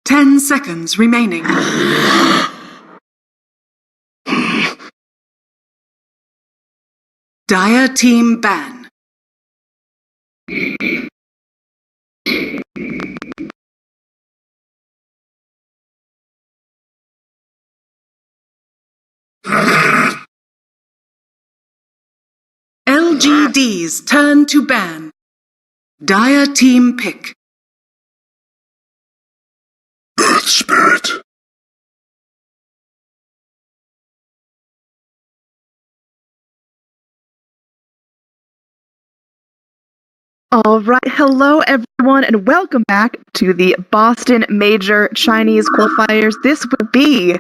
10 seconds remaining. Dire team ban. LGD's turn to ban. Dire team pick. Earth Spirit. All right, hello everyone, and welcome back to the Boston Major Chinese qualifiers. This would be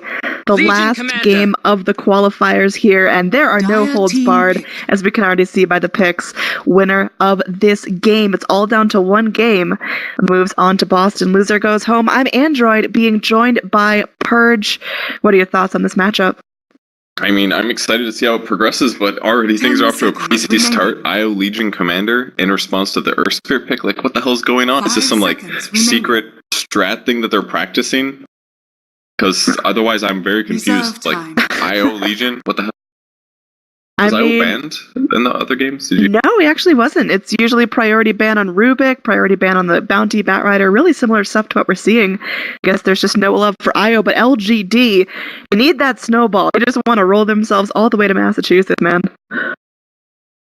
the Legion last Commander. game of the qualifiers here, and there are no Dire holds team barred, pick. as we can already see by the picks. Winner of this game. It's all down to one game. Moves on to Boston. Loser goes home. I'm Android, being joined by Purge. What are your thoughts on this matchup? I mean, I'm excited to see how it progresses, but already things are off to a crazy start. IO Legion Commander in response to the Earth Spirit pick. Like, what the hell's going on? Is this some, like, secret strat thing that they're practicing? Because otherwise I'm very confused. Like, IO Legion? What the hell? Was IO banned in the other games? Did you? No, he actually wasn't. It's usually priority ban on Rubik, priority ban on the Bounty, Batrider, really similar stuff to what we're seeing. I guess there's just no love for IO, but LGD, you need that snowball. They just want to roll themselves all the way to Massachusetts, man.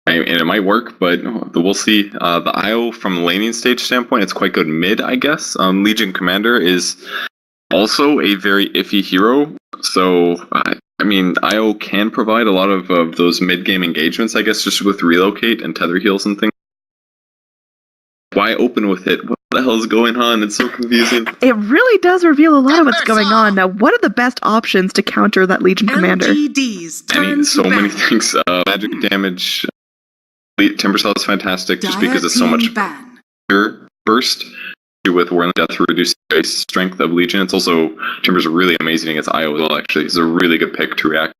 And it might work, but we'll see. The IO from the laning stage standpoint, it's quite good mid, I guess. Legion Commander is also a very iffy hero, so I mean, IO can provide a lot of those mid-game engagements, I guess, just with relocate and tether heals and things. Why open with it? What the hell is going on? It's so confusing. It really does reveal a lot of what's going on. Now, what are the best options to counter that Legion Commander? LGD's turn So to many ban. things. Magic damage. Timber Cell is fantastic just because it's so Dire much team ban. burst. With Whirling Death reducing base strength of Legion. It's also, Timber's really amazing against IO as well, actually. It's a really good pick to react.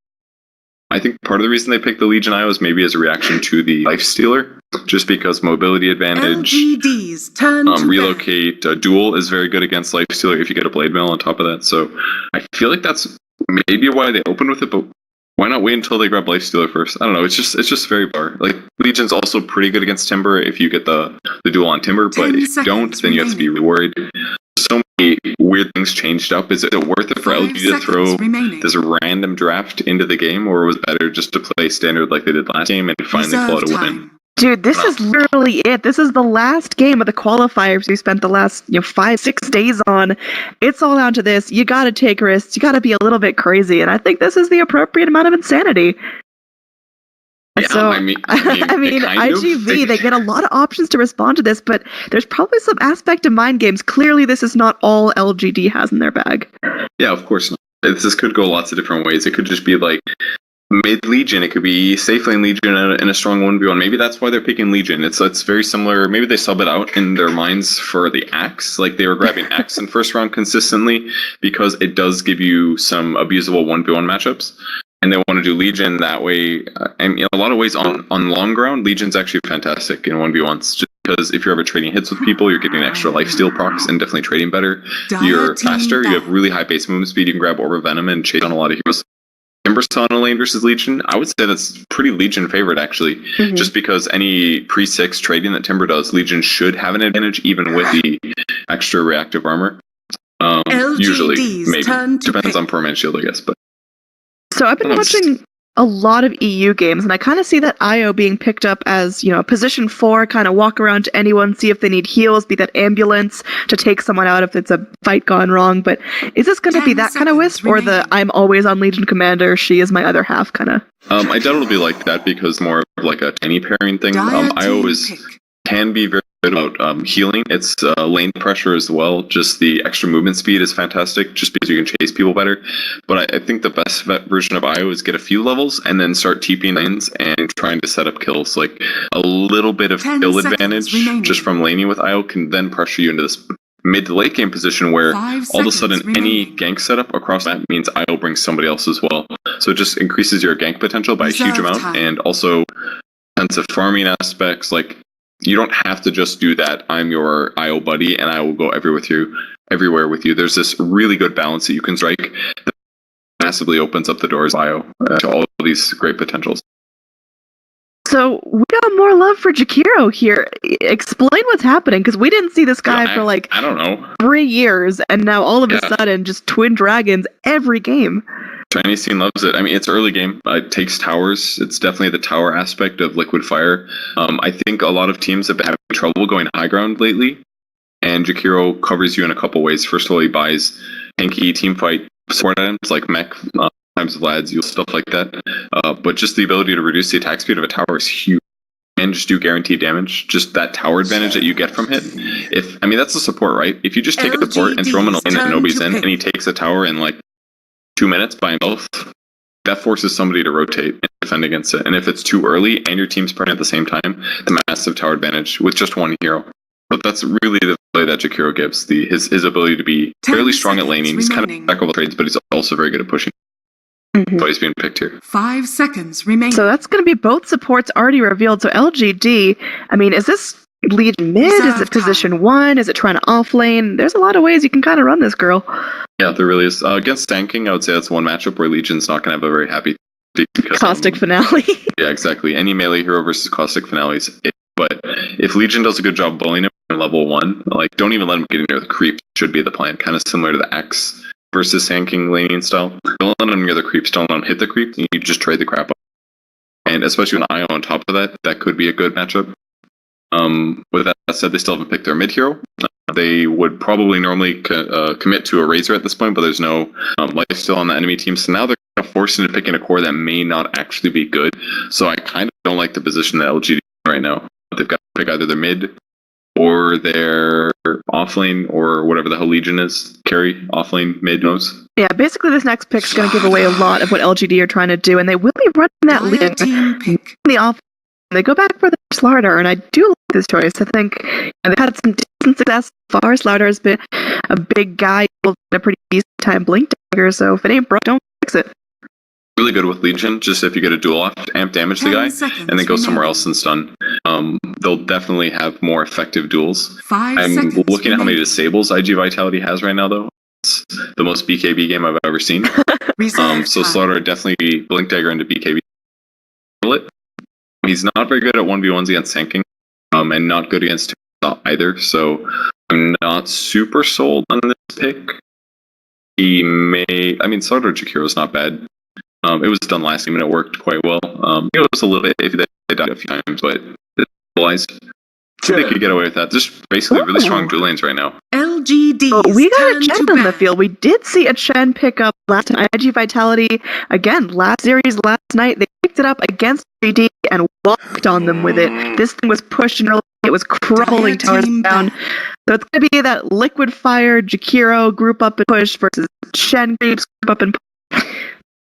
I think part of the reason they picked the Legion IO is maybe as a reaction to the Lifestealer, just because mobility advantage, LGD's turn to relocate, duel is very good against Lifestealer if you get a Blade Mail on top of that. So I feel like that's maybe why they opened with it, but why not wait until they grab Lifestealer first? I don't know. It's just very far. Like, Legion's also pretty good against Timber if you get the duel on Timber, but if you don't, then you have to be really worried. So many weird things changed up. Is it worth it for 5 LG to throw seconds remaining. this random draft into the game, or was it better just to play standard like they did last game and finally pull out a Reserve win? time. Dude, this is literally it. This is the last game of the qualifiers we spent the last 5-6 days on. It's all down to this. You gotta take risks. You gotta be a little bit crazy, and I think this is the appropriate amount of insanity. Yeah, So, I mean, iG.V, they get a lot of options to respond to this, but there's probably some aspect of mind games. Clearly, this is not all LGD has in their bag. Yeah, of course not. This could go lots of different ways. It could just be like mid Legion. It could be safe lane Legion in a strong 1v1. Maybe that's why they're picking Legion. It's very similar. Maybe they sub it out in their minds for the Axe. Like they were grabbing Axe in first round consistently because it does give you some abusable 1v1 matchups. And they want to do Legion that way. And in a lot of ways, on long ground, Legion's actually fantastic in 1v1s. Just because if you're ever trading hits with people, you're getting extra lifesteal procs and definitely trading better. You're faster. You have really high base movement speed. You can grab Orb of Venom and chase on a lot of heroes. Timber Cell on a lane versus Legion, I would say that's pretty Legion favored actually. Mm-hmm. Just because any pre-6 trading that Timber does, Legion should have an advantage even with the extra reactive armor. Usually, maybe. Depends on poor man's shield, I guess. But so I've been watching a lot of EU games, and I kind of see that IO being picked up as, position 4, kind of walk around to anyone, see if they need heals, be that ambulance to take someone out if it's a fight gone wrong. But is this going to be that kind of wisp, or the I'm always on Legion Commander, she is my other half kind of? I doubt it'll be like that because more of like a tiny pairing thing. IO can be very good about healing. It's lane pressure as well. Just the extra movement speed is fantastic just because you can chase people better. But I think the best version of IO is get a few levels and then start TPing lanes and trying to set up kills. Like a little bit of kill advantage just from laning with IO can then pressure you into this mid to late game position where all of a sudden any gank setup across that means IO brings somebody else as well. So it just increases your gank potential by a huge amount, and also sense of farming aspects. Like you don't have to just do that. I'm your IO buddy, and I will go everywhere with you. There's this really good balance that you can strike that massively opens up the doors of IO to all of these great potentials. So we got more love for Jakiro here. Explain what's happening, because we didn't see this guy for like I don't know 3 years, and now all of a sudden, just twin dragons every game. Chinese team loves it. I mean, it's early game. It takes towers. It's definitely the tower aspect of Liquid Fire. I think a lot of teams have been having trouble going high ground lately, and Jakiro covers you in a couple ways. First of all, he buys tanky team fight support items like mech, times Vlad's, stuff like that. But just the ability to reduce the attack speed of a tower is huge. And just do guaranteed damage. Just that tower advantage that you get from it. That's the support, right? If you just take a support and throw him in a lane that nobody's in, and he takes a tower in like 2 minutes by himself, that forces somebody to rotate and defend against it. And if it's too early and your team's pregnant at the same time, the massive tower advantage with just one hero. But that's really the play that Jakiro gives. His ability to be fairly strong at laning. He's kind of jack of all trades, but he's also very good at pushing. So he's being picked here. 5 seconds remaining. So that's going to be both supports already revealed. So LGD, is this Legion mid? Is it position 1? Is it trying to offlane? There's a lot of ways you can kind of run this girl. Yeah, there really is. Against tanking, I would say that's one matchup where Legion's not going to have a very happy Caustic Finale. Yeah, exactly. Any melee hero versus Caustic Finales. But if Legion does a good job bullying him in level 1, don't even let him get near the creep, should be the plan. Kind of similar to the X versus Sand King laning style. Don't let him near the creeps, don't let him hit the creeps, and you just trade the crap up. And especially with IO on top of that, that could be a good matchup. With that said, they still haven't picked their mid hero. They would probably normally commit to a Razor at this point, but there's no life still on the enemy team, so now they're kind of forced into picking a core that may not actually be good. So I kind of don't like the position that LGD right now. They've got to pick either their mid or their offlane, or whatever the hell Legion is. Carry, offlane, mid, knows. Yeah, basically this next pick is going to give away a lot of what LGD are trying to do, and they will be running that lead. The off, they go back for the Slardar, and I do like this choice. I think they've had some decent success so far. Slardar has been a big guy, a pretty decent time blink dagger, so if it ain't broke, don't fix it. Really good with Legion, just if you get a dual off, amp damage the guy, and then go somewhere else and stun. They'll definitely have more effective duels. I'm looking at how many disables iG.Vitality has right now, though. It's the most BKB game I've ever seen. So Slaughter definitely blink dagger into BKB. He's not very good at 1v1s against tanking, and not good against either, so I'm not super sold on this pick. He may... Slaughter Jakiro's not bad. It was done last game and it worked quite well. It was a little bit iffy that they died a few times, but it's stabilized. They could get away with that. Just basically really strong dual lanes right now. LGD. Oh, we got a Chen on the field. We did see a Chen pick up last time. iG.Vitality, again, last night, they picked it up against GD and walked on them with it. This thing was pushed and it was crumbling towers down. So it's going to be that Liquid Fire, Jakiro group up and push versus Chen creeps group up and push.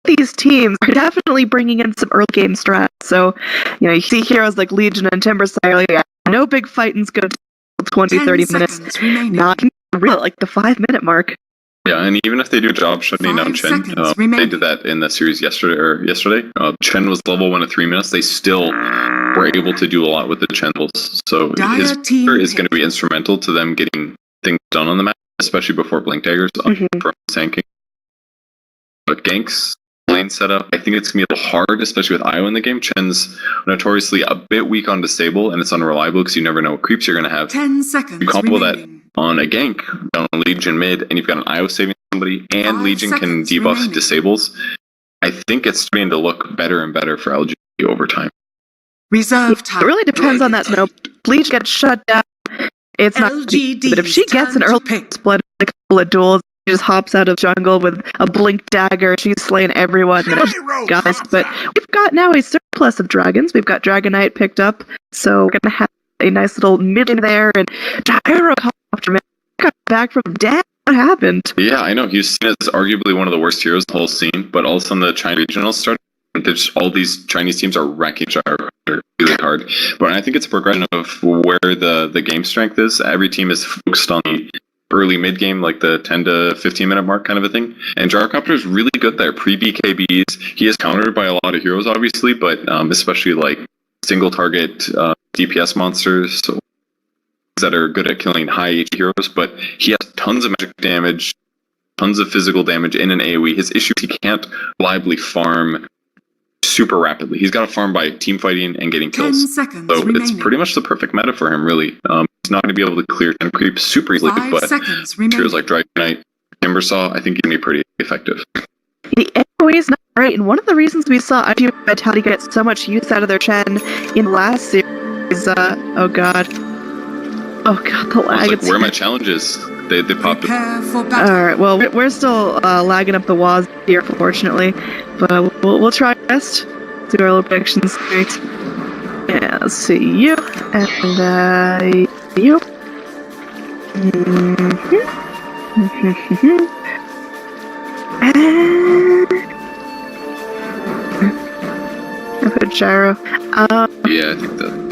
These teams are definitely bringing in some early game strats. So, you see heroes like Legion and Timbersail. No big fighting's going to take 20, 30 minutes. Not real, like the 5-minute mark. Yeah, and even if they do a job shutting down Chen, they did that in the series yesterday. Chen was level 1 at 3 minutes. They still were able to do a lot with the Chen levels. So his player is going to be instrumental to them getting things done on the map, especially before blink daggers from tanking. But ganks, lane setup, I think it's going to be a little hard, especially with IO in the game. Chen's notoriously a bit weak on disable, and it's unreliable because you never know what creeps you're going to have. 10 seconds you combo remaining. That on a gank, on a Legion mid, and you've got an IO saving somebody, and Legion can debuff disables. I think it's starting to look better and better for LG over time. Reserve time. It really depends on that snow. Bleach gets shut down. It's not LGD, but if she gets an early split, a couple of duels, she just hops out of jungle with a blink dagger. She's slaying everyone. Guys, but we've got now a surplus of dragons. We've got Dragonite picked up, so we're gonna have a nice little mid in there. And Gyrocopter got back from dead. What happened? Yeah, I know. He's seen as arguably one of the worst heroes in the whole scene, but all of a sudden the China regionals started. All these Chinese teams are wrecking Gyrocopter really hard. But I think it's a progression of where the game strength is. Every team is focused on the early mid game, like the 10 to 15 minute mark kind of a thing. And Gyrocopter is really good there. Pre-BKBs, he is countered by a lot of heroes, obviously, but especially like single target DPS monsters that are good at killing high HP heroes, but he has tons of magic damage, tons of physical damage in an AoE. His issue is he can't reliably farm super rapidly. He's got to farm by team fighting and getting 10 kills. seconds So remaining. it's pretty much the perfect meta for him, really. He's not going to be able to clear 10 creeps super easily, 5 but seconds remaining. heroes like Dragon Knight, Timbersaw, I think he can be pretty effective. The AoE is not great, and one of the reasons we saw iG.Vitality get so much use out of their Chen in last series, oh god, the lag. Like, where are my challenges? They popped up. Prepare for battle. Alright, well, we're still lagging up the walls here, unfortunately, but we'll try our best. Do our little predictions straight. Yeah, let's see, you, and you. I put Gyro. Yeah, I think that.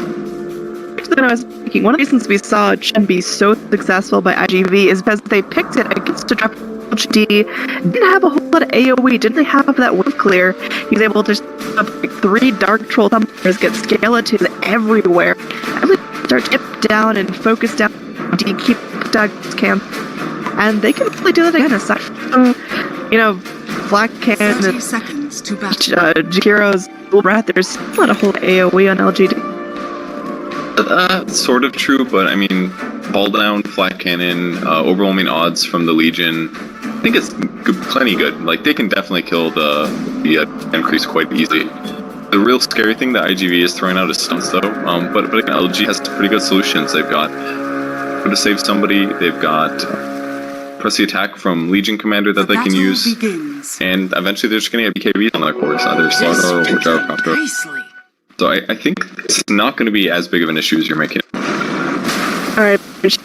I was thinking, one of the reasons we saw Chen be so successful by IGV is because they picked it against a drop LGD, didn't have a whole lot of AoE, didn't have that wave clear. He was able to up like 3 Dark Troll Thumpers, get skeletons everywhere, and really start to dip down and focus down D, keep Dag's camp. And they can really do that again, aside from, Black Can 30 and seconds to battle. Jakiro's Breath. There's not a whole AoE on LGD. Sort of true, but I mean, Ball Down, Flat Cannon, overwhelming odds from the Legion. I think it's plenty good. Like, they can definitely kill the increase quite easily. The real scary thing that IGV is throwing out is stunts, though. But again, LG has pretty good solutions. They've got to save somebody. They've got press the attack from Legion Commander that they can Battle use. begins. And eventually they're just going to get BKBs on their course, either Slaughter or Gyrocopter. Nicely. So I think it's not going to be as big of an issue as you're making it. Alright,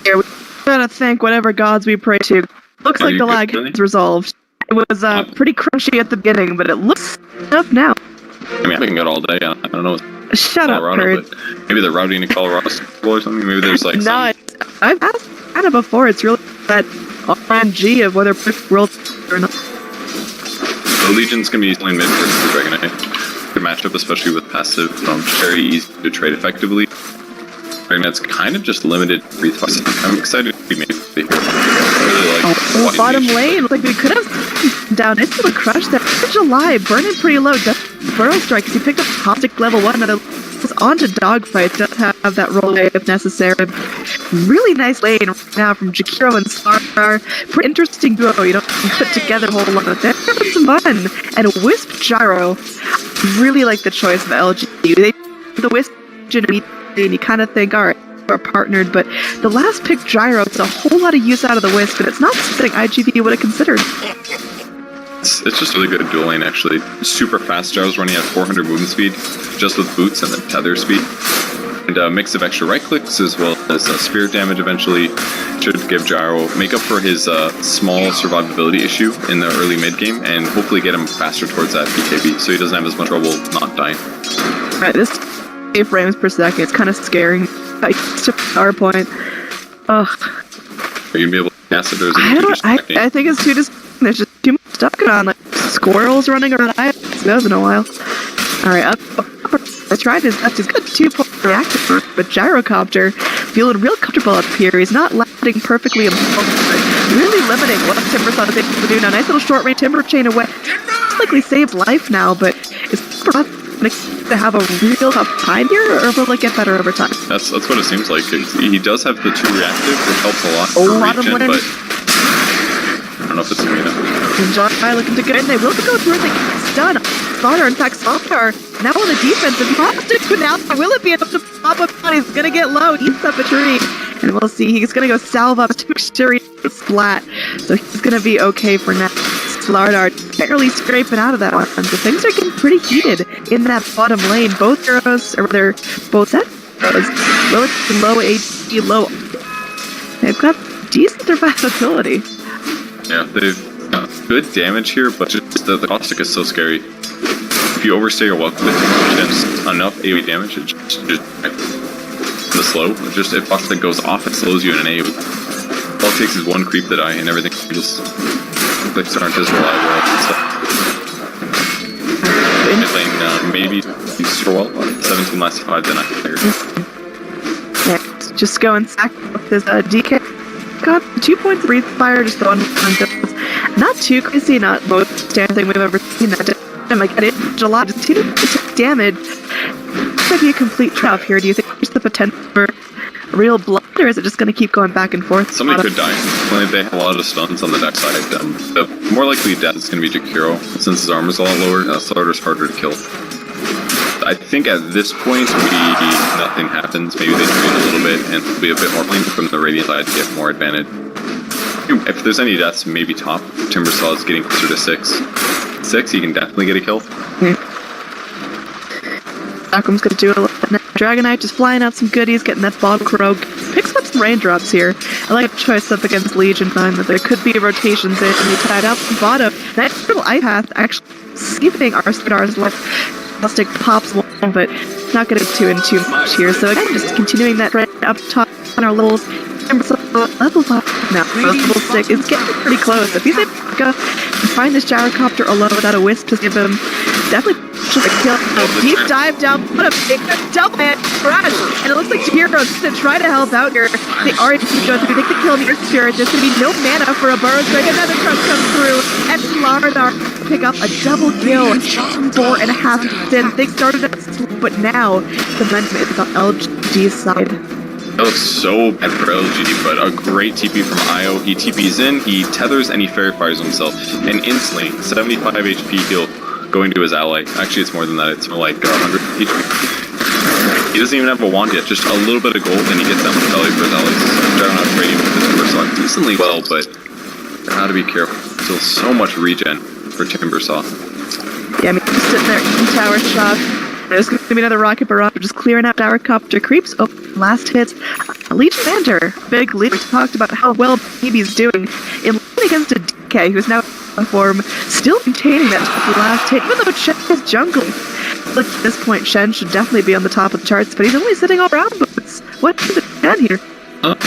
here we gotta thank whatever gods we pray to. Looks Are like you the good, lag really? is resolved. It was pretty crunchy at the beginning, but it looks up now. I mean, I've been good all day. I don't know. Shut up, Colorado, Kurt. but maybe they're routing to Colorado or something. Maybe there's like No, some... I've asked Anna before. It's really that RNG of whether world or not. The Legion's going to be playing mid versus the Dragon Knight. Good matchup, especially with passive. Very easy to trade effectively. Dragon Knight's kind of just limited breathe fast. I'm excited to be made here. I really like Bottom lane, looks like we could have down into the crush there. July, burning pretty low. Just Burrow Strike, because he picked up Optic level 1. Another is onto Dogfight. Does have that roll away if necessary. Really nice lane right now from Jakiro and Star. Pretty interesting duo. You don't put together a whole lot of them. Having some fun. And Wisp Gyro. Really like the choice of LG. They the Wisp immediately, and you kind of think, alright, we're partnered, but the last pick Gyro, it's a whole lot of use out of the Wisp, and it's not something IGV would have considered. It's just really good dueling, actually. Super fast Gyro's running at 400 movement speed, just with boots and then tether speed. And a mix of extra right clicks as well as spirit damage eventually should give Gyro, make up for his small survivability issue in the early mid game, and hopefully get him faster towards that BKB so he doesn't have as much trouble not dying. Alright, this 8 frames per second, it's kind of scaring. To our point. Ugh. Are you gonna be able to pass it, or is it I think it's too there's just too much stuff going on, like squirrels running around. I haven't seen those in a while. Alright, I tried his best. He's got 2-point reactive burst, but Gyrocopter feeling real comfortable up here. He's not landing perfectly himself, but really limiting what Timbersaw is able to do. Now, nice little short range Timber Chain away. Likely saves life now, but is to have a real tough time here, or will it get better over time? That's what it seems like. He does have the 2 reactive, which helps a lot A for lot of regen, women. but I don't know if it's going to be enough. And July looking to get in. They will go through the stun. Starter, in fact, Saltar now on the defensive. But now, will it be enough to pop up? He's going to get low. Eats up a tree. And we'll see. He's going to go salve up to make sure he splat. So he's going to be okay for now. Slardar barely scraping out of that one. So things are getting pretty heated in that bottom lane. Both heroes, or rather, both set heroes, low HP, low. They've got decent survivability. Yeah, they've got good damage here, but just the caustic is so scary. If you overstay your welcome with just enough AoE damage, it just the slow. If caustic goes off, it slows you in an AoE. All it takes is one creep to die, and everything just clicks aren't as reliable. Mid lane, maybe Stroll. 17 last 5, then I figured. Yeah, just go and sack with this DK. Got 2 points of breathe fire, just throwing not too crazy, not most standard thing we've ever seen that time. Like, in July, just 2 damage. Might be a complete trap here. Do you think there's the potential for real blood, or is it just going to keep going back and forth? Somebody could die. They have a lot of stuns on the deck side. The more likely death is going to be Jakiro, since his armor's a lot lower. Starter's harder to kill. I think at this point, maybe nothing happens. Maybe they trade a little bit, and it'll be a bit more playing from the Radiant side to get more advantage. If there's any deaths, maybe top. Timbersaw is getting closer to 6. 6, he can definitely get a kill. Malcolm's gonna do it a little bit now. Dragonite just flying out some goodies, getting that bottle rogue. Picks up some raindrops here. I like a choice up against Legion time that there could be rotations in, and he tied up the bottom. That little ice path actually sleeping our Star's left. Plastic pops one, but not gonna do in too much here. So again, just continuing that right up top on our little level 5 now. Level 6 is getting pretty close. If he's able to go and find this gyrocopter alone without a wisp to give him definitely just a kill. Deep dive down, what a big double hand crash. And it looks like Hero's gonna try to help out here. They already go through, they can kill Meteor Spirit. There's gonna be no mana for a burrow strike. Another crush comes through, and Lardar pick up a double kill. 4.5 in. They started at slow, but now the momentum is on LGD's side. That looks so bad for LGD, but a great TP from IO. He TPs in, he tethers, and he fairy fires himself. And instantly, 75 HP heal going to his ally. Actually, it's more than that. It's more like 100 HP. He doesn't even have a wand yet. Just a little bit of gold, and he gets that much value for his allies. Dragon out trading with this Timbersaw decently well, but how to be careful. Still so much regen for Timbersaw. Yeah, I mean, just sitting there in tower shot. There's going to be another rocket barrage, just clearing out gyrocopter creeps. Oh, last hits. Legion Commander, big lead. We talked about how well Baby's doing in lane against a DK, who's now in form, still maintaining that last hit, even though Shen is jungling. Look, at this point, Shen should definitely be on the top of the charts, but he's only sitting all around boots. What is it Shen here?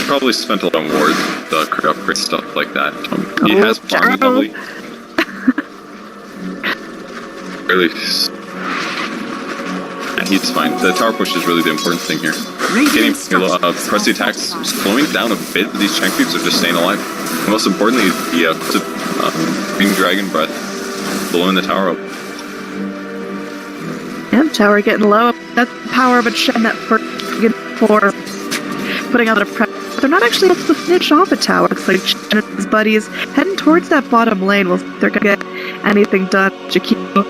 Probably spent a lot on wards, the crit upgrade, stuff like that. He has farmed heavily. Really. He's fine. The tower push is really the important thing here. Getting press the attacks, slowing down a bit. These Chen creeps are just staying alive. And most importantly, the Green Dragon Breath blowing the tower up. Yeah, tower getting low. That's the power of a Shen that for putting out a pressure. They're not actually able to finish off a tower. It's like Shen and his buddies heading towards that bottom lane. Well, they're gonna get anything done. Jakiro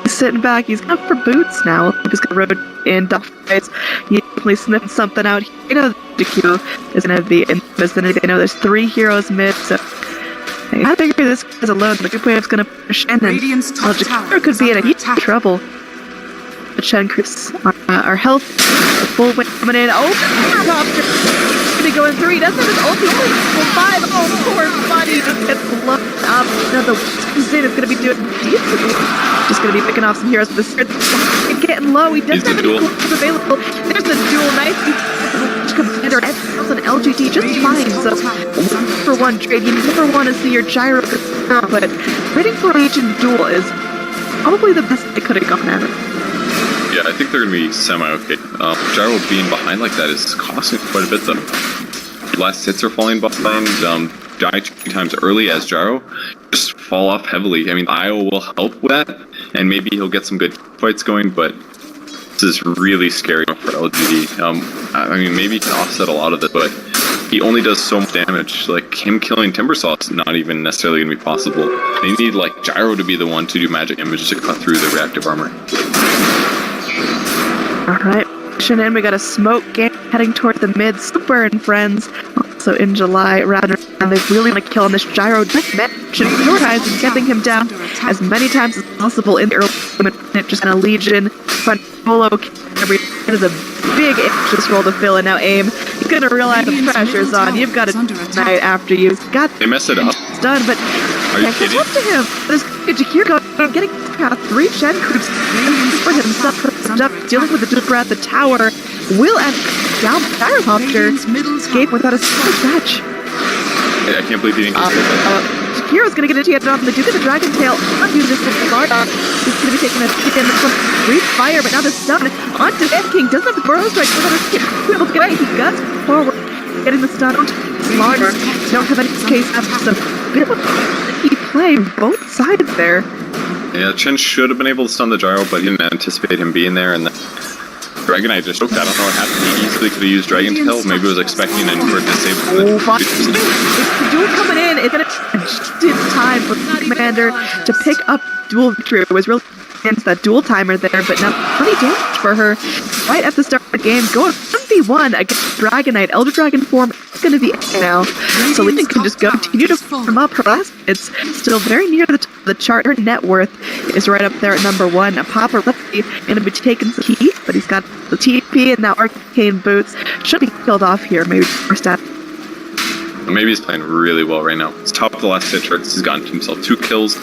sitting back, he's up for boots now. He's gonna rotate in duff fights. He's definitely sniffing something out. You know, Jakiro is gonna be in the vicinity. They know there's 3 heroes mid, so I figure this is alone. The group wave's gonna push in, and Jakiro could be in a heap of trouble. The Chen creeps are health. The full wave coming in. Oh, helicopter! He's gonna be going 3. Doesn't have his ulti. Only 5. Oh, poor buddy just gets blown up. Now the comes in is gonna be doing decently. Just gonna be picking off some heroes with the spirit. Getting low. He doesn't have any tools available. There's the duel. Nice. Commander and LGD just fine. So 1-for-1 trade. You never want to see your gyro, but waiting for Legion duel is probably the best they could have gotten at it. Yeah, I think they're going to be semi-okay. Gyro being behind like that is costing quite a bit, though. Last hits are falling behind. Die 2 times early as Gyro just fall off heavily. I mean, IO will help with that, and maybe he'll get some good fights going, but this is really scary for LGD. I mean, maybe he can offset a lot of it, but he only does so much damage. Like, him killing Timbersaw is not even necessarily going to be possible. They need, like, Gyro to be the one to do magic damage to cut through the reactive armor. Alright, in, we got a smoke game heading toward the mid. Super and friends. Also in July, rather, and they really want to kill on this gyro. Mention prioritizing getting him down as many times as possible in the early game. Just kind of Legion, front solo. It is a big just roll to fill, and now aim. He's gonna realize the pressure's on. You've got it tonight after you've got. They mess it up. It's done, but can't catch up to him. This Jakiro getting 3 Shen creeps for himself. Dealing with the Duper at the tower. Will end down Gyrocopter escape without a single scratch. I can't believe he didn't get Jakiro's is going to get it on the Duke of the Dragon Tail. Onto this Varda. He's going to be taking a hit in from brief fire, but now the stun onto Sand King. Doesn't have the burrow strike. We're able to get out. He guts forward, getting the stun onto Larder. Don't have any case after some bit of a tricky play both sides there. Yeah, Chen should have been able to stun the gyro, but he didn't anticipate him being there, and then Dragonite just choked. I don't know what happened. He easily could have used Dragon Tail. Maybe was expecting an for disable. It's Duel coming in. It's gonna did time for Commander to pick up Duel victory. It was really against that dual timer there, but now plenty damage for her right at the start of the game. Going 1v1 against Dragonite. Elder Dragon form is going to be now. So Legion can just go continue to farm up her last. It's still very near the top of the chart. Her net worth is right up there at number 1. A Popper Lefty going to be taking some heat, but he's got the TP and now Arcane Boots. Should be killed off here, maybe first step. Maybe he's playing really well right now. He's top of the last hit charts. He's gotten himself 2 kills,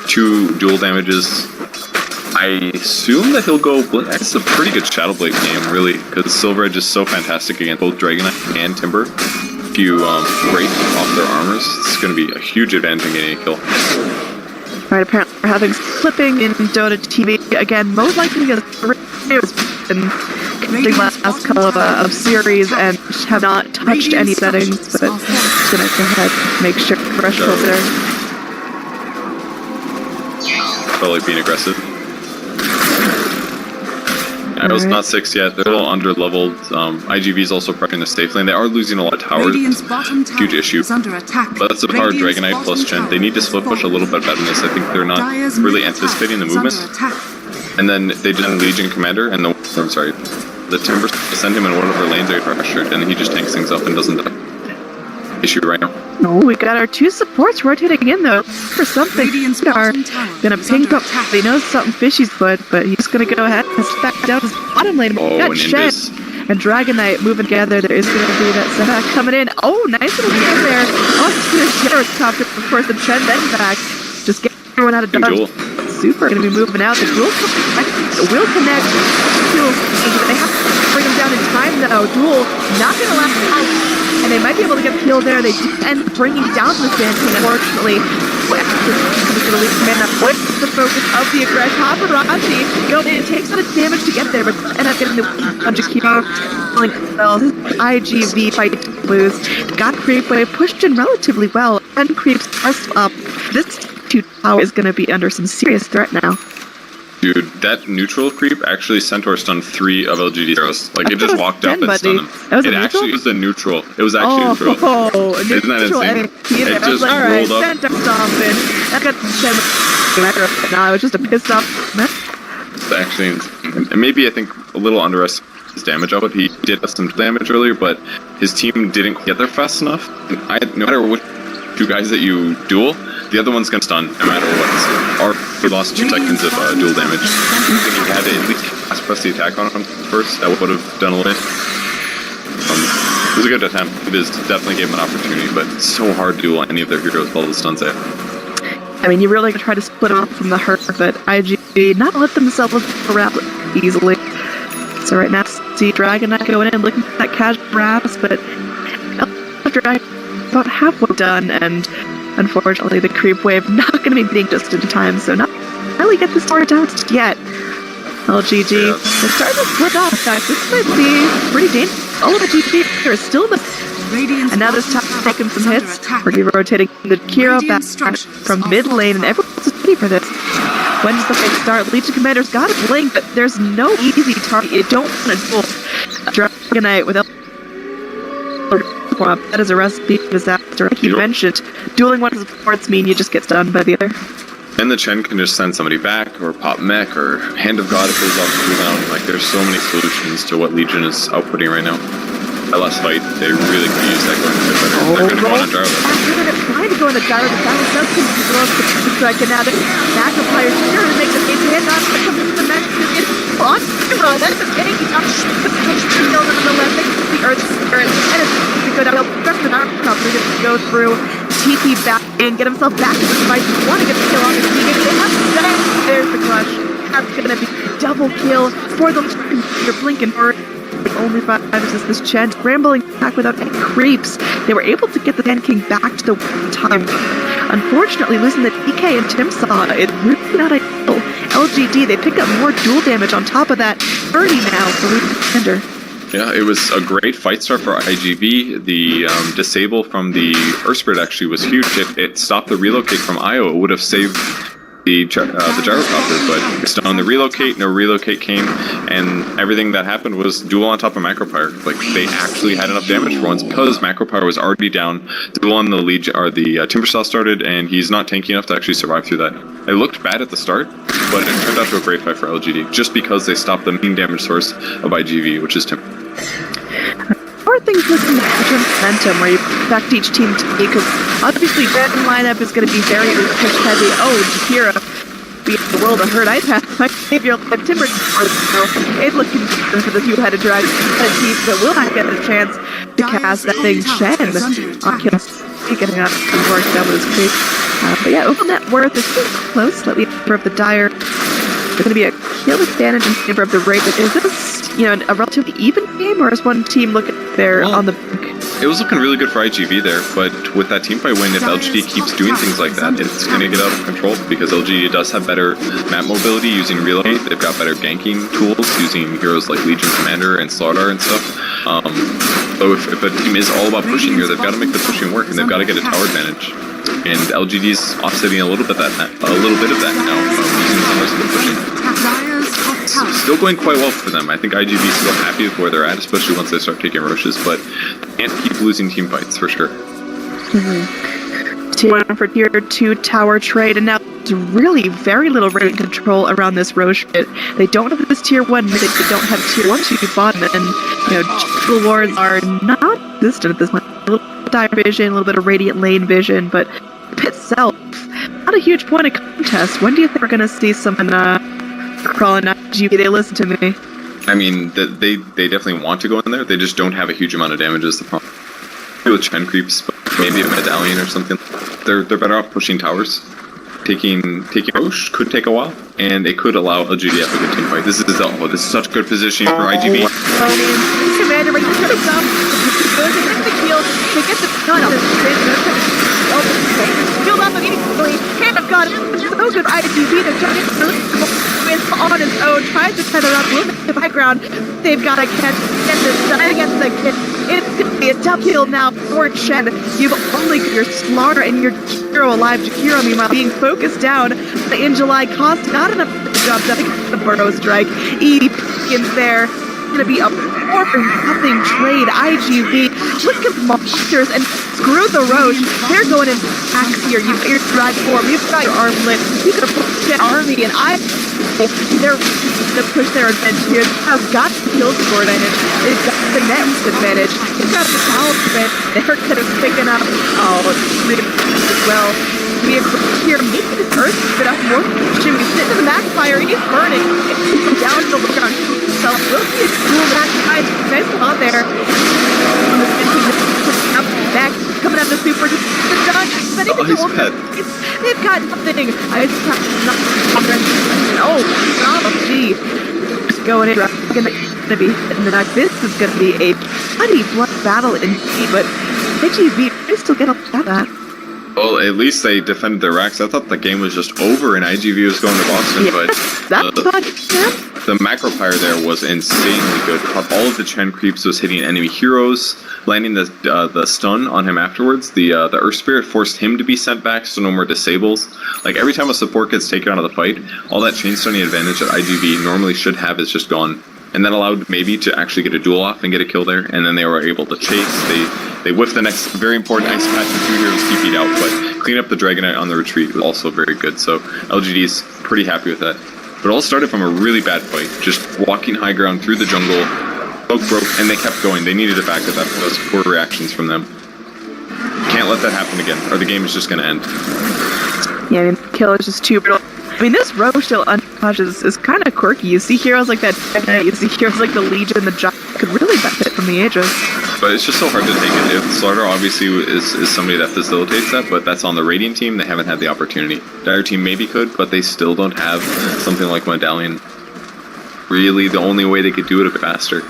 2 dual damages. I assume that he'll go Blink. It's a pretty good Shadow Blade game, really, because Silver Edge is so fantastic against both Dragonite and Timber. If you break off their armors, it's going to be a huge advantage in getting a kill. Right, apparently we're having flipping in Dota TV again, most likely because in the last couple of series and have not touched any settings, but just gonna go ahead and make sure threshold there. Felt like being aggressive. Yeah, it was not 6 yet. They're a little under-leveled. IGV is also pressuring the safe lane. They are losing a lot of towers. Huge issue. But that's a power Dragonite plus Chen. They need to split push a little bit better than this. I think they're not really anticipating the movement. And then they did Legion Commander, and the Timbers send him in one of their lanes very pressured, and he just tanks things up and doesn't die. Issue right now. Oh, we got our 2 supports rotating in though for something. Are gonna ping up. He knows something fishy's foot, but he's gonna go ahead and back down his bottom lane. Oh, got Shen and Dragonite moving together. There is gonna be that setback coming in. Oh, nice little game there. Oh, it's gonna share his top, of course, the Chen then back. Just get everyone out of dodge. Super gonna be moving out. The Duel will connect. They have to bring him down in time though. Duel not gonna last out. And they might be able to get the kill there. They end bringing down the Sand King, unfortunately. What's the focus of the aggression? Paparazzi, it takes a lot of damage to get there, but end up getting the bunch of Kiro. iG.Vitality lose. Got creep wave pushed in relatively well, and creeps us up. This 2 tower is going to be under some serious threat now. Dude, that neutral creep actually Centaur stunned 3 of LGD heroes. Like, it just walked up and stunned them. It actually was a neutral. It was actually neutral. Oh, isn't that insane? It just rolled up. Centaur stomping. That got now it was just a pissed off. It's actually insane. And maybe, I think, a little underestimated his damage output. He did some damage earlier, but his team didn't get there fast enough. And no matter which 2 guys that you duel, the other one's gonna stun no matter what. Or he lost 2 seconds of dual damage. I think he had to at least press the attack on him first. That would have done away. It was a good attempt. It is definitely gave him an opportunity, but it's so hard to duel any of their heroes with all the stuns there. I mean, you really try to split off from the hurt, but IG not let themselves around easily. So right now, see Dragonite going in, looking for that casual wraps, but Dragonite about halfway done, and unfortunately, the creep wave not going to be beating just in time, so not really get this far down yet. LGD, they're starting to split off. In fact, this might be pretty dangerous. All of the GG are still in the... And now this time taking some hits. We're going to be rotating the Kira back from mid lane, and everyone's ready for this. When does the fight start? Legion Commander's got a blink, but there's no easy target. You don't want to duel Dragonite with that is a recipe for disaster. Like you mentioned, dueling one of the supports mean you just get stunned by the other. And the Chen can just send somebody back, or pop mech, or Hand of God if it was off cooldown. Like, there's so many solutions to what Legion is outputting right now. That last fight, they really could use that going a bit better. They're going to go on a gyro. They're trying to go on a gyro, but that does control the strike, and now the backup players sure to make the face hit on the mech. On zero, that's a tank. He's not shield on the left, the Earth Spirit, and it's to go down. Just an arm company to go through, TP back in, get himself back to the fight. Want to get the kill on the team. They have to. There's the clutch. That's going to be double kill for the Blinking Bird. Only 5 is this Chen rambling back without any creeps. They were able to get the Sand King back to the time. Unfortunately, losing the DK and Timsaw, it's really not ideal. LGD, they pick up more dual damage on top of that. 30 now for losing Commander. Yeah, it was a great fight start for iG.V. The disable from the Earth Spirit actually was huge. It stopped the relocate from IO. It would have saved the gyrocopter, but it's on the relocate, no relocate came, and everything that happened was duel on top of Macropyre. Like, they actually had enough damage for once because Macropyre was already down. Duel on the Legion, or the Timbersaw started, and he's not tanky enough to actually survive through that. It looked bad at the start, but it turned out to a great fight for LGD, just because they stopped the main damage source of iG.V, which is Timber. How are things looking in terms of momentum, where you expect each team to be? Because obviously, that lineup is going to be very push heavy. Oh, Jakira, be the world of hurt iPad. My favorite Timber. So it's looking good for the two-headed dragon team that will not get a chance to cast that thing Shen on Kill. Getting up and work down with his creep. But yeah, overall net worth is pretty close, slightly in favor of the Dire. There's going to be a kill advantage in favor of the Raven. Is this, a relatively even game, or is one team looking there on the brink? It was looking really good for iG.V there, but with that teamfight win, if LGD keeps doing things like that, it's going to get out of control, because LGD does have better map mobility using relocate. They've got better ganking tools using heroes like Legion Commander and Slardar and stuff. So if a team is all about pushing here, they've got to make the pushing work, and they've got to get a tower advantage. And LGD's offsetting a little bit of that now, using some of the pushing. It's still going quite well for them. I think iG.V's still happy with where they're at, especially once they start taking rushes, but they can't keep losing team fights for sure. Tier 1 for Tier 2 tower trade, and now there's really very little rating control around this Roche pit. They don't have this Tier 1 mid, they don't have Tier 1 2 bottom, and jungle wards are not existent at this point. A little dire vision, a little bit of radiant lane vision, but the pit itself, not a huge point of contest. When do you think we're going to see someone crawling out to you? They listen to me. I mean, they definitely want to go in there, they just don't have a huge amount of damage is the problem. With Chen creeps, but maybe a medallion or something. They're better off pushing towers. Taking Roche could take a while, and it could allow LGD to have a good team fight. This is such good positioning for iG.V. Commander, right here comes up. They get the kill. They get the gun up. Killed up immediately. Hand of God. So good iG.V to try to on his own. Tries to tether up. Look at the background. They've got to get this done against the kid. It's going to be a tough kill now for Chen. You've only got your Slaughter and your hero alive. Jakiro, meanwhile, being focused down in July. Cost not enough job done against the Burrow Strike. Begins there. Going to be a 4-0 trade. iG.V. Look at the monsters and screw the Roche. They're going in axe here. You've got your drag form. You've got your armlet. You could have pushed an army, and they're to push their advantage here. They've got the kill score advantage. They've got the next advantage. They've got the power advantage. They're kind of picking up. As well. We have here making this Earth spit up more. Should we sit in the backfire? He's burning. It's down to the ground. So we'll see a cool backside. Nice out there. Up back, coming up the super. They've got nothing. Gee. Just going in. Gonna be in the back. This is gonna be a bloody blood battle indeed, but iG.V still get a lot of that. Well, at least they defended their racks. I thought the game was just over and iG.V was going to Boston, but the Macropyre there was insanely good. Caught all of the Chen creeps, was hitting enemy heroes, landing the stun on him afterwards. The Earth Spirit forced him to be sent back, so no more disables. Like, every time a support gets taken out of the fight, all that chain stunning advantage that iG.V normally should have is just gone. And that allowed maybe to actually get a duel off and get a kill there, and then they were able to chase. They whiffed the next very important ice patch and 2 heroes TP'd out, but clean up the Dragonite on the retreat was also very good, so LGD's pretty happy with that. But it all started from a really bad fight, just walking high ground through the jungle, smoke broke, and they kept going. They needed it back at that point. Those poor reactions from them. Can't let that happen again, or the game is just going to end. Yeah, I mean, kill is just too brittle. I mean, this Roche still unconscious is kind of quirky. You see heroes like that, you see heroes like the Legion, the Giant, could really benefit from the Aegis. But it's just so hard to take it. If Slaughter obviously is somebody that facilitates that, but that's on the Radiant team, they haven't had the opportunity. Dire team maybe could, but they still don't have something like Medallion. Really, the only way they could do it a bit faster.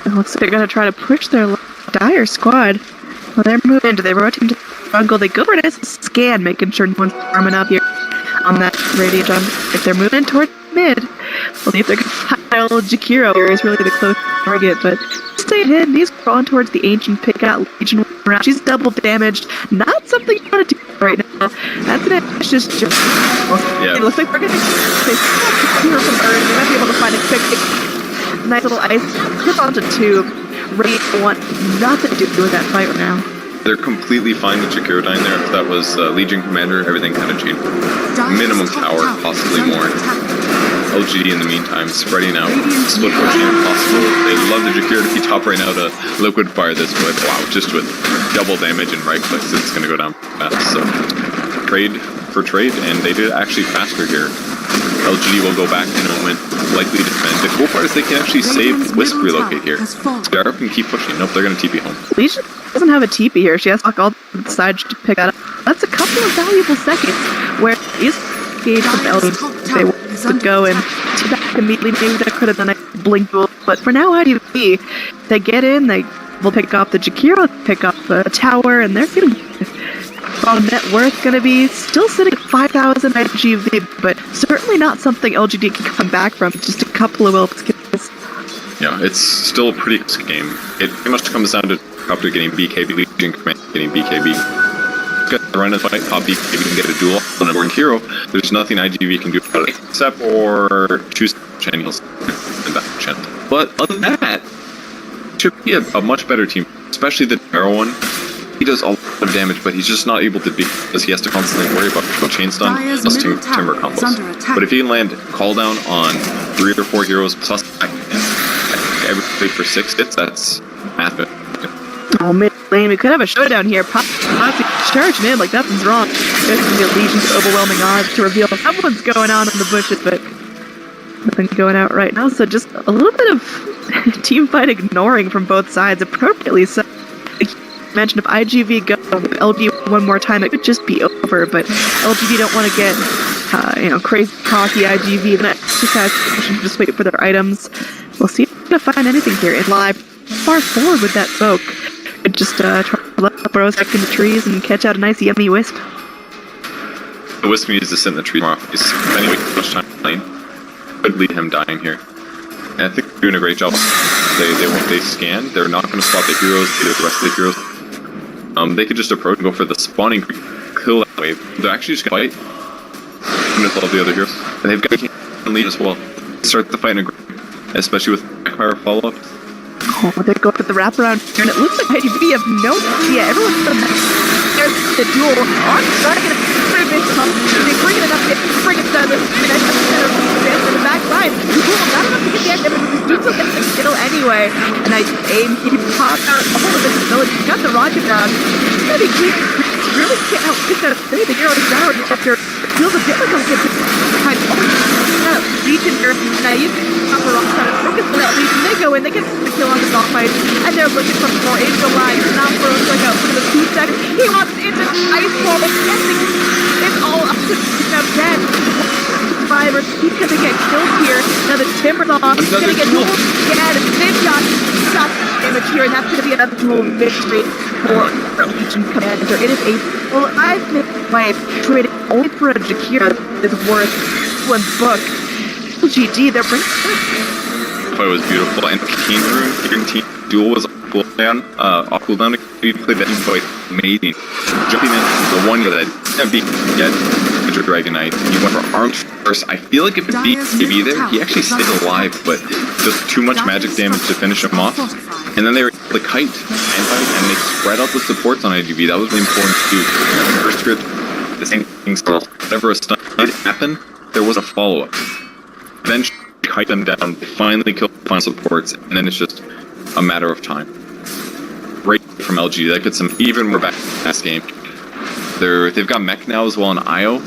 It looks like they're going to try to push their Dire squad. Well, they're moving. Do they rotate into jungle. They go for a nice scan, making sure no one's farming up here on that radiant jungle. If they're moving toward mid, we'll see if they're going to find Jakiro here is really the closest target, but stay hidden. He's crawling towards the ancient pick out Legion around. She's double damaged. Not something you want to do right now. That's an ambitious jump. Yeah. It looks like we're going to Jakiro from Earth. We might be able to find a quick, nice little ice hit onto tube. Radiant want nothing to do with that fight right now. They're completely fine with Jakiro dying there. If that was Legion Commander, everything kind of changed. Minimum tower, possibly more. LGD in the meantime, spreading out, split pushing if possible. They'd love the Jakiro to be top right now to liquid fire this, but wow, just with double damage and right clicks, it's going to go down fast. So, trade for trade, and they did actually faster here. LGD will go back in a moment, likely defend. The cool part is they can actually save Wisp relocate here. Scarab can keep pushing. Nope, they're going to TP home. Legion doesn't have a TP here. She has to walk all the sides to pick that up. That's a couple of valuable seconds where is engaged from LGD. They want to go and back immediately. Maybe that could have been a blink duel, but for now, IGV, they get in, they will pick up the Jakiro, pick up the tower, and they're feeling net worth going to be still sitting at 5,000 IGV, but certainly not something LGD can come back from. Just a couple of well skills. Yeah, it's still a pretty close game. It pretty much comes down to Copter getting BKB, Legion Command getting BKB. Got the run of the fight, pop BKB can get a duel on a born hero. There's nothing IGV can do about it except for choose channels in that channel. But other than that, it should be a much better team, especially the Arrow one. He does a lot of damage, but he's just not able to do because he has to constantly worry about chain stun plus timber combos. But if he can land call down on 3 or 4 heroes plus everybody for 6 hits, that's massive. Oh man, we could have a showdown here. Possibly charging in like nothing's wrong. There's gonna be a Legion's overwhelming odds to reveal someone's going on in the bushes, but nothing going out right now. So just a little bit of team fight ignoring from both sides, appropriately so. Mention if IGV go LG one more time, it could just be over. But LGV don't want to get crazy cocky IGV. Then just wait for their items. We'll see if we're gonna find anything here. It's live far forward with that smoke. Could just try to let the burrows back in the trees and catch out a nice yummy wisp. The wisp needs to sit in the tree more. He's spending way too much time playing. Could lead him dying here. And I think they're doing a great job. They scan. They're not going to spot the heroes. Either the rest of the heroes. They could just approach and go for the spawning kill that way. They're actually just going to fight with all the other heroes. And they've got to lead as well. Start the fight in a group, especially with fire follow-up. Oh, they're going for the wraparound here, and it looks like IGV have no idea. Everyone's going to there's the duel on trying to get a pretty big pump. They bring it enough to bring it down this in the back line. Not enough to get the end damage, but this dude's still getting the kill anyway. And I aim, he popped out all of his ability. He got the rocket down. He's going to be clean. Really can't outpick that ability. The hero is down after feels a difficult to find Legion here. Now you can pop a rock on it. Focus on that Legion. They go in, they get the kill on the dog fight, and they're looking for more Angel Line. Now for like out for the 2 seconds. He wants into ice wall. It's all up to now 10. Survivors. He's gonna get killed here. Now the Timber's off. He's gonna get duel again. Big shot damage here, and that's gonna be another duel victory for Legion Commander. It is a well, I've been trading only for a Jakiro is worth one book. LGD, they're bringing It was beautiful, and Keen Rune, Team Duel was off cooldown. You played that fight amazing. Jumping in the one that beat yet Major Dragonite. He went for armed first. I feel like if it beat KB there, he actually stayed alive, but just too much magic damage to finish him off. And then they were able to kite and they spread out the supports on IGV. That was really important too. First script, the same thing still. Whenever a stun did happen, there was a follow-up. Then kite them down, finally kill the final supports, and then it's just a matter of time. Right from LG, that gets them even more back in this game. They've got mech now as well on IO.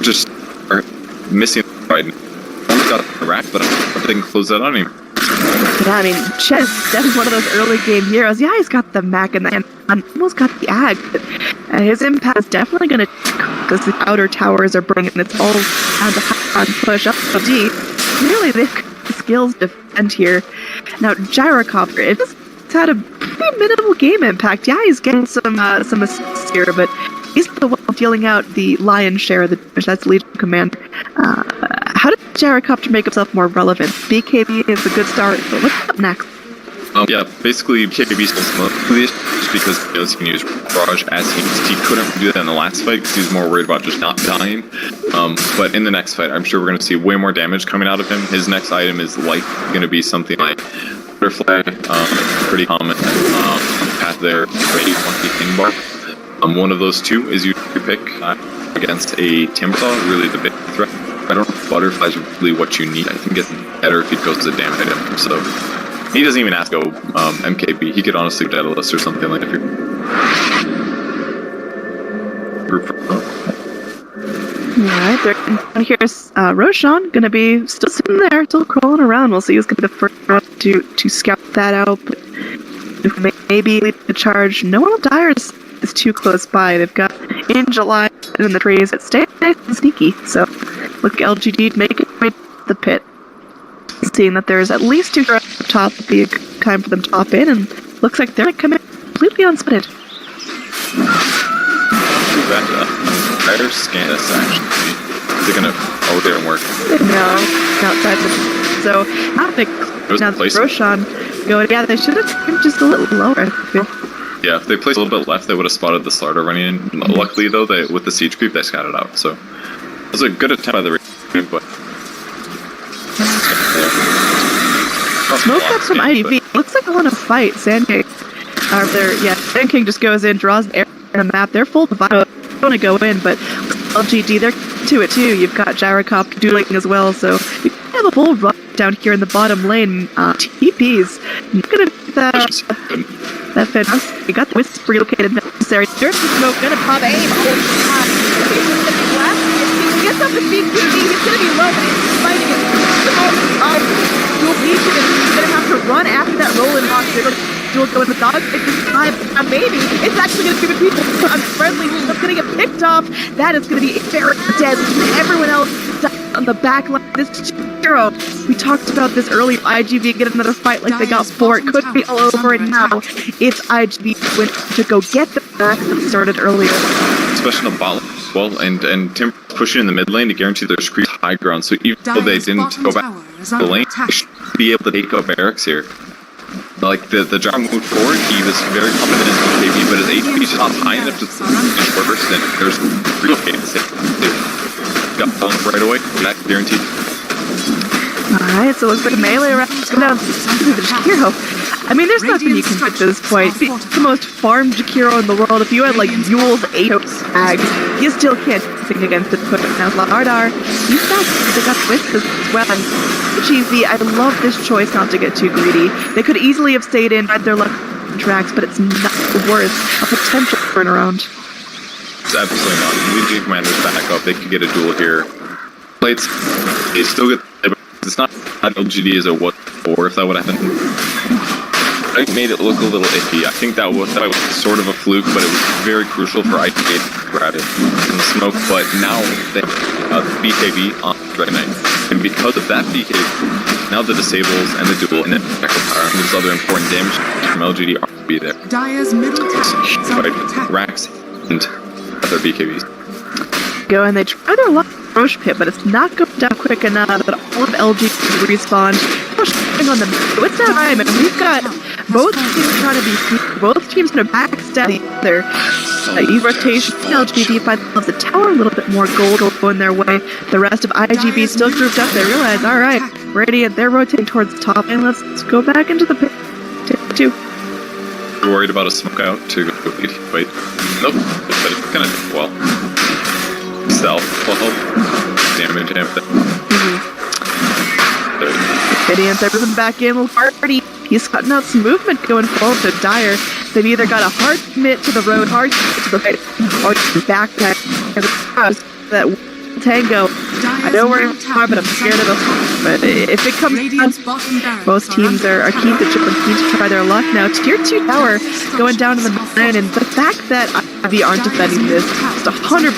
Just are missing right. Only got the rack, but I don't think they can close that on him. Yeah, I mean, Chet is definitely one of those early game heroes. Yeah, he's got the mech and almost got the ag, but his impact is definitely going to because the outer towers are bringing it's all down to high push up D. Clearly, they've got the skills to defend here. Now, Gyrocopter, it's had a pretty minimal game impact. Yeah, he's getting some assists here, but he's the one dealing out the lion's share of the damage. That's Legion Commander. How did Gyrocopter make himself more relevant? BKB is a good start, but what's up next? Yeah, basically BKB still mostly just because he knows he can use Barrage as he couldn't do that in the last fight because he was more worried about just not dying. But in the next fight, I'm sure we're going to see way more damage coming out of him. His next item is going to be something like Butterfly, pretty common path there, ready monkey king bar. One of those two is you pick against a Timbersaw, really the big threat. I don't know if Butterfly is really what you need. I think it's better if he goes to the damage item. So he doesn't even have to go MKB. He could honestly Daedalus or something like that. Alright, and here's Roshan gonna be still sitting there, still crawling around. We'll see who's gonna be the first one to scout that out. But maybe lead the charge. No one of Dyer's is too close by. They've got in July and in the trees that stay nice and sneaky. So look, LGD make it right to the pit. Seeing that there's at least 2 heroes up top, would be a good time for them to hop in, and looks like they're coming completely unspotted. Too bad. Better scan us actually. They're gonna. Oh, they didn't work. No, outside the. So now they Roshan going. Yeah, they should have been just a little lower. I feel. Yeah, if they placed a little bit left, they would have spotted the Slardar running in. Luckily, though, with the siege creep, they scattered out. So it was a good attempt by the Raven, but. Smoke up some IV. Looks like they want to fight. Sand King. Sand King just goes in, draws an arrow on the map. They're full of vibe. They want to go in, but LGD, they're to it too. You've got Gyrocopter dueling as well, so you have a full run down here in the bottom lane. TP's not gonna be that fed. You got the wisp relocated necessary. Dirty smoke gonna pop aim. He gets up to speed QD. He's gonna be low, but he's fighting it. Dual Legion is gonna have to run after that rolling box. They're gonna dual go in the dog. Maybe it's actually gonna be the people unfriendly. It's gonna get picked off. That is gonna be very deadly. Everyone else on the back line. This hero. We talked about this earlier. iG.V get another fight like they got 4. It could be all over, and now it's iG.V win to go get the back that started earlier. Especially in the bottom as well, and Tim pushing in the mid lane to guarantee their creep high ground. So even though they didn't go back to the lane, they should be able to take out barracks here. Like the Jar moved forward, he was very confident in his BKB, but his HP is just not high enough to burst, and there's relocating to save. Got bunk right away, that guaranteed. Alright, so it looks like a melee round is going down to the Jakiro. I mean, there's nothing you can do at this point. It's the most farmed Jakiro in the world. If you had like Yule's 8 tags, you still can't do anything against it. But now Slardar, he's back. They got Wisp as well. iG.V, I love this choice not to get too greedy. They could easily have stayed in, had their luck tracks, but it's not worth a potential turnaround. It's absolutely not. Legion Commander's back up. They could get a duel here. Plates, they still get. It's not LGD as a what for if that would happen. I made it look a little iffy. I think that was sort of a fluke, but it was very crucial for iG to grab it in the smoke. But now they have BKB on Dragon Knight, and because of that BKB, now the disables and the duel and the echo power and those other important damage from LGD are to be there. Dyer's middle tower. Racks and other BKBs. Go and they try their luck Roche pit, but it's not going down quick enough that all of LG respawn. On them. So it's time, and we've got both teams trying to be sneaky. Both teams going to backstab the other. E-rotation, LGD loves the tower, a little bit more gold going their way. The rest of iG.V still grouped up. They realize, alright, Radiant, they're rotating towards the top, and let's go back into the pit. Take 2. You're worried about a smoke out to go lead. Wait. Nope. But it's kind of, well. Self. Well, damage amp. Radiant, they're moving back in. Little party. He's cutting out some movement going forward to Dyer. They've either got a hard commit to the road, hard commit to the fight, or backpack. That tango. I know where you are, but I'm scared of them. But if it comes down, most teams are keen to chip and keen to try their luck. Now, tier 2 tower going down to the 9, and the fact that iG.V aren't defending this, just 100%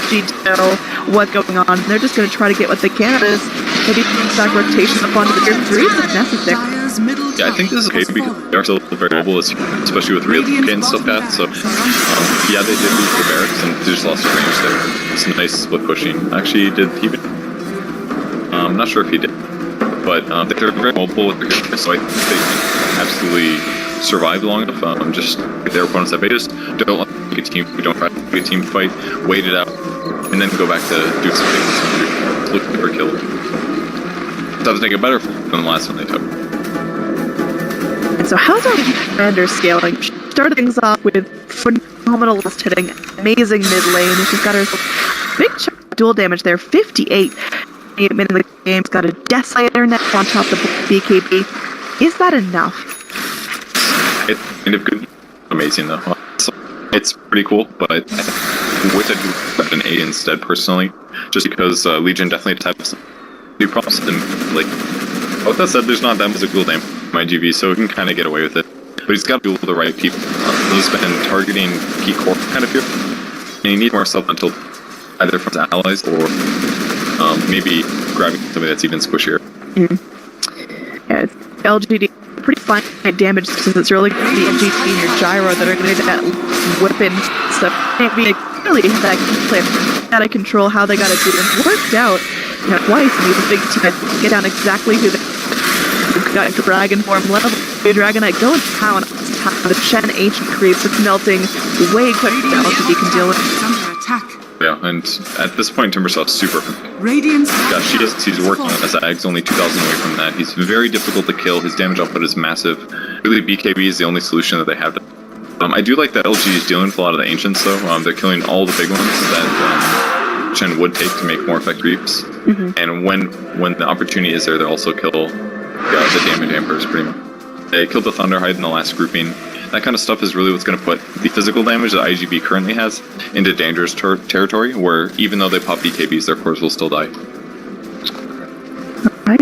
G know what's going on. They're just going to try to get what they can out of this. Maybe back rotation up onto the tier 3s if necessary. middle Yeah, I think this is okay because they are still very mobile, especially with real kit and stuff like that. So, yeah, they did lose the barracks and they just lost the range there. It's a nice split pushing. Actually, did he? I'm not sure if he did, but they're very mobile with their hit, so I think they can absolutely survive long enough. Just their opponents that they just don't like a team. We don't try to make a team fight, wait it out, and then go back to do something looking for a kill. Doesn't make it better than the last one they took. So how's our commander scaling? She started things off with phenomenal last hitting, amazing mid lane, and she's got her big chunk of dual damage there, 58. 8 minutes in the game's got a Decider net on top of the BKB. Is that enough? It's kind of good. Amazing though. So it's pretty cool, but I wish I'd have an A instead personally, just because Legion definitely has some new problems. And like, with that said, there's not that much of dual damage in my GV, so he can kind of get away with it. But he's got to duel the right people. He's been targeting key core kind of here, and you need more supplemental either from his allies or maybe grabbing somebody that's even squishier. Yeah, it's LGD. Pretty fine damage since it's really going to be LGD and your gyro that are going to do that whipping stuff. Can't be really that player out of control how they got to do it. It worked out, twice. And these big team get down exactly who they got dragon form level. The Dragonite going down on top of the Shen ancient creeps. It's melting way quicker than LGD can deal with. Under attack. Yeah, and at this point, Timbersaft's super. Radiant's Yeah, he's working on his Ags, only 2,000 away from that. He's very difficult to kill. His damage output is massive. Really, BKB is the only solution that they have. I do like that LG is dealing with a lot of the Ancients, though. They're killing all the big ones that Shen would take to make more effect creeps. And when the opportunity is there, they'll also kill the damage hampers, pretty much. They killed the Thunderhide in the last grouping. That kind of stuff is really what's going to put the physical damage that IGB currently has into dangerous territory, where even though they pop BKBs, their cores will still die.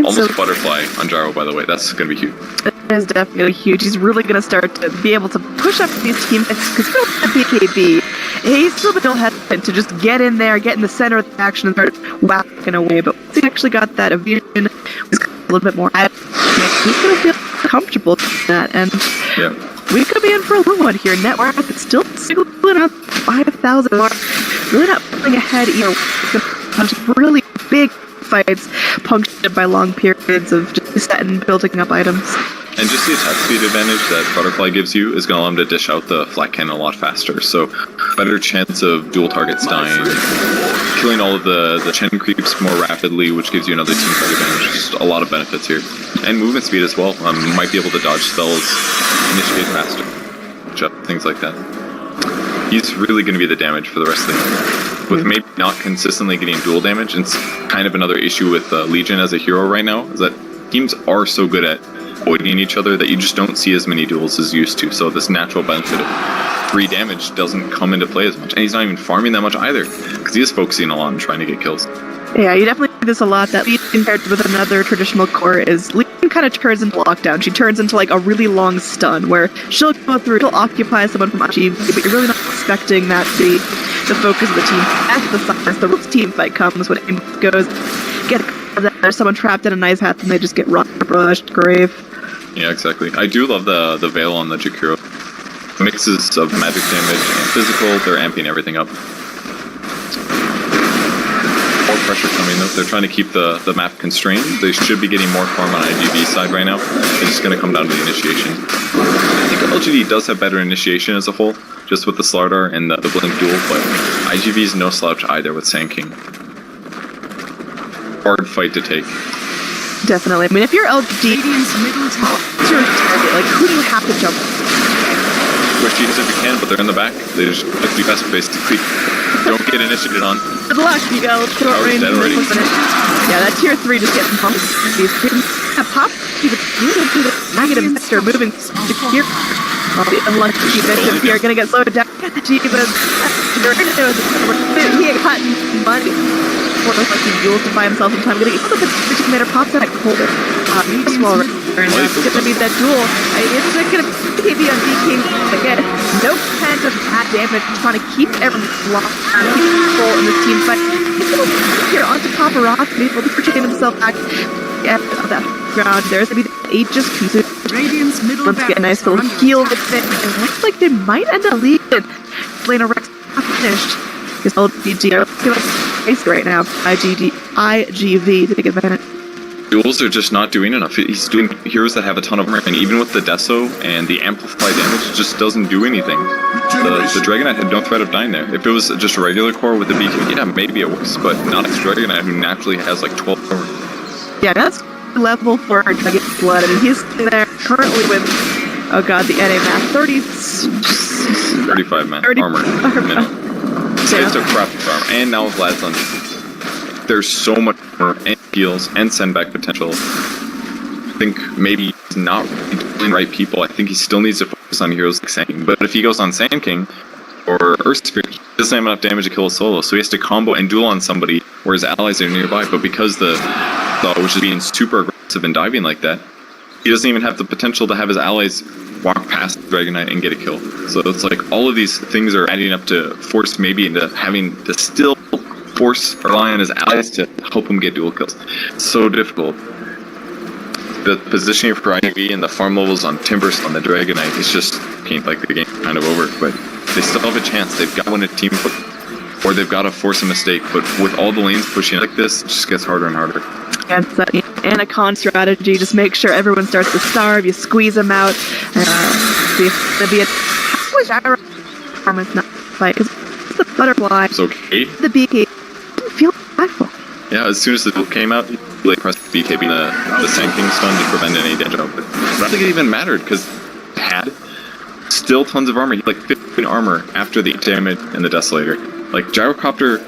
Almost butterfly on Gyro, by the way. That's going to be huge. It is definitely huge. He's really going to start to be able to push up these teams because he'll have BKB. He's still hesitant to just get in there, get in the center of the action, and start whacking away. But once he actually got that evasion, he's got a little bit more. He's going to feel comfortable with that, and we could be in for a long one here. Net worth is still signaling up 5,000 mark. Really not pulling ahead either. It's going to punch really big fights punctured by long periods of just setting building up items. And just the attack speed advantage that Butterfly gives you is going to allow him to dish out the flat cannon a lot faster. So better chance of dual targets dying, killing all of the Chen creeps more rapidly, which gives you another team fight advantage. Just a lot of benefits here. And movement speed as well. Might be able to dodge spells, initiate faster, things like that. He's really going to be the damage for the rest of the game. With maybe not consistently getting dual damage, it's kind of another issue with Legion as a hero right now, is that teams are so good at avoiding each other that you just don't see as many duels as you used to. So this natural benefit of free damage doesn't come into play as much. And he's not even farming that much either, because he is focusing a lot on trying to get kills. Yeah, you definitely see this a lot, that Legion compared with another traditional core is Legion kind of turns into lockdown. She turns into like a really long stun where she'll go through, she'll occupy someone from IGB, but you're really not expecting that to be the focus of the team. After the real team fight comes when it goes, there's someone trapped in a nice hat and they just get rushed grave. Yeah, exactly. I do love the Veil on the Jakiro. Mixes of magic damage and physical, they're amping everything up. More pressure coming though. They're trying to keep the map constrained. They should be getting more farm on IGB side right now. It's just going to come down to the initiation. I think LGD does have better initiation as a whole, just with the Slardar and the Blink duel, but IGB is no slouch either with Sand King. Hard fight to take. Definitely. I mean, if you're LGD, what's your target? Like, who do you have to jump? Push GDs if you can, but they're in the back. They just have to be best basically. Don't get initiated on. Good luck, you go. Short range. Yeah, that tier 3 just getting pumped. These pop, even the negative sector moving secure. The unlucky victim here gonna get slowed down. He got money. For like duels to buy himself in time. Gonna get the commander pops out. Hold it. It's gonna be that duel. It's gonna be on DK again. No chance of bad damage. Trying to keep everyone locked. Keep control in this team fight. It's gonna here onto paparazzi will be protecting himself back at that ground. There's going to be Aegis consumed. Radiant's middle Let's get a nice barracks are little under heal attack. with it. It looks like they might end up leaving. Lena Rex finished. Because LGD are faced right now. iG.V to take advantage. Duels are just not doing enough. He's doing heroes that have a ton of armor, and even with the Deso and the amplified damage, it just doesn't do anything. The Dragonite had no threat of dying there. If it was just a regular core with a beacon, yeah, maybe it works, but not as Dragonite, who naturally has like 12 armor. Yeah, that's level 4 Dragon Blood. I mean, he's there currently with, oh god, the NA math, 35 man 30 armor minimum. So it's a crap armor, and now Vlad's on. There's so much armor and heals and send back potential. I think maybe he's not really doing the right people. I think he still needs to focus on heroes like Sand King. But if he goes on Sand King or Earth Spirit, he doesn't have enough damage to kill a solo. So he has to combo and duel on somebody where his allies are nearby. But because the which is being super aggressive and diving like that, he doesn't even have the potential to have his allies walk past Dragonite and get a kill. So it's like all of these things are adding up to force maybe into having to still force or rely on his allies to help him get dual kills. It's so difficult. The positioning for IV and the farm levels on Timbers on the Dragonite is just like the game kind of over, but they still have a chance. They've got to win a team fight, or they've got to force a mistake. But with all the lanes pushing like this, it just gets harder and harder. And it's that Anacon strategy. Just make sure everyone starts to starve. You squeeze them out. See if there'll be a. How was our performance not fight? It's the butterfly. It's okay. The BK. Feel impactful. Yeah, as soon as the duel came out, he pressed BK being the Sand King stun to prevent any damage out. But I don't think it even mattered because he had still tons of armor. He had like 15 armor after the damage and the Desolator. Like Gyrocopter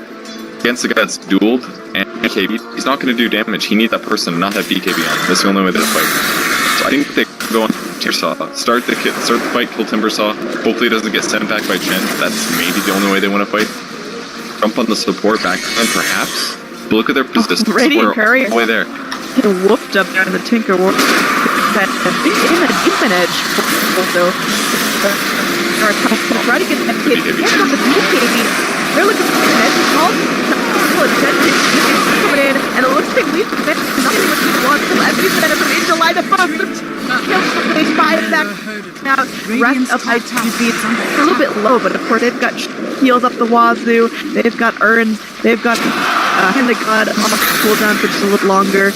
against the guy that's dueled and BKB, he's not going to do damage. He needs that person to not have BKB on. That's the only way to fight. So I think they go on Timbersaw. Start the fight, kill Timbersaw. Hopefully it doesn't get sent back by Chen. That's maybe the only way they want to fight. Jump on the support back then perhaps. But look at their position. Radiant Courier. All the way there. He whooped up there in the Tinker War. That in a decent edge. Also, try to get that kid. Here's on the BKB. They're looking for an edge call. Coming in, and it looks like we've been nothing what he wants. Every minute from July the 1st. They buy it back. Now, rest of iG.V. It's a little bit low, but of course they've got heals up the wazoo. They've got urns. They've got Hand of God on the cooldown for just a little longer.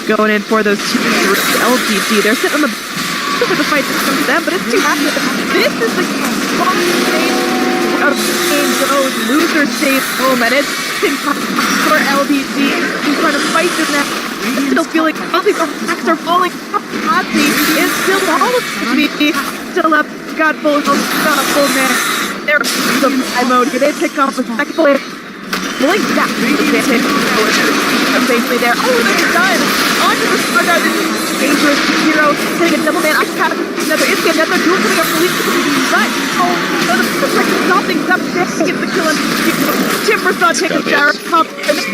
Going in for those two LGD. They're sitting on the for the fight to come to them, but it's too happening. This is the game goes. Loser stays home, and it's for LGD. He's trying to fight this now. I still feel like all these attacks are falling. Nazi is still all of me. Still up, got full health, got a full man. They're some high mode here. They pick off a second player. Blink that advantage. Safely there. Oh, they're done. Onto the Slugger. This is dangerous hero. Hitting a double man. I have another instant. Another duel coming up for Leaf. But, oh, no, the protector stop things up. They get the kill. Timbersaw taking a shower. Cup. And the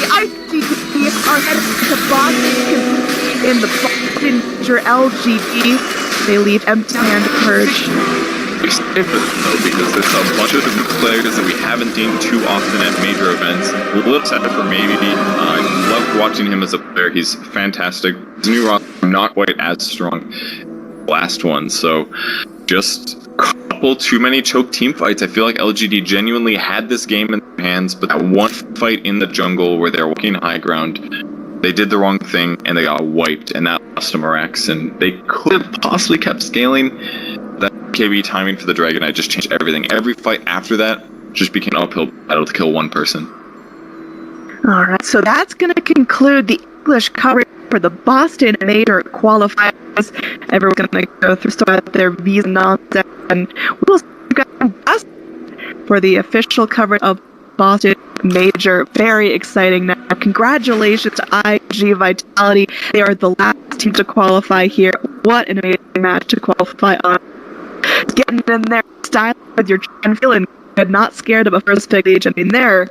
iG.V. are headed to Boston in the Boston LGD. They leave empty-handed Purge. Excited for them though, because there's a bunch of new players that we haven't seen too often at major events. A little sad for maybe. I love watching him as a player. He's fantastic. His new roster not quite as strong last one, so just a couple too many choke team fights. I feel like LGD genuinely had this game in their hands, but that one fight in the jungle where they're walking high ground, they did the wrong thing and they got wiped, and that lost to Marax, and they could have possibly kept scaling. That KB timing for the Dragonite just changed everything. Every fight after that just became an uphill battle to kill one person. Alright, so that's going to conclude the English coverage for the Boston Major qualifiers. Everyone's going to go through some of their visa nonsense, and we'll see you guys for the official coverage of Boston Major. Very exciting now. Congratulations to iG.Vitality. They are the last team to qualify here. What an amazing match to qualify on. Getting in there, style with your and feeling good, not scared of a first pick each. I mean, they're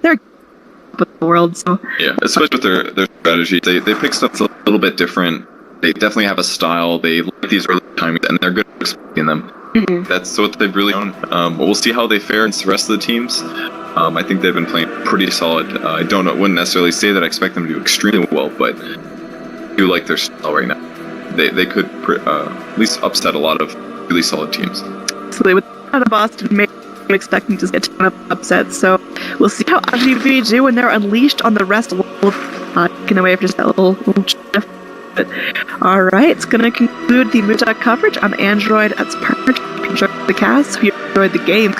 with the world. So yeah, especially with their strategy, they pick stuff that's a little bit different. They definitely have a style. They like these early timings, and they're good at explaining them. That's what they've really done. But we'll see how they fare against the rest of the teams. I think they've been playing pretty solid. I wouldn't necessarily say that I expect them to do extremely well, but I do like their style right now. They could at least upset a lot of really solid teams. So they would out of Boston, maybe expecting to get a ton of upsets. So we'll see how LGD do when they're unleashed on the rest. Getting away from just that little shift. But all right, it's going to conclude the Moota coverage. I'm Android. That's perfect. If you enjoyed the cast, if you enjoyed the game,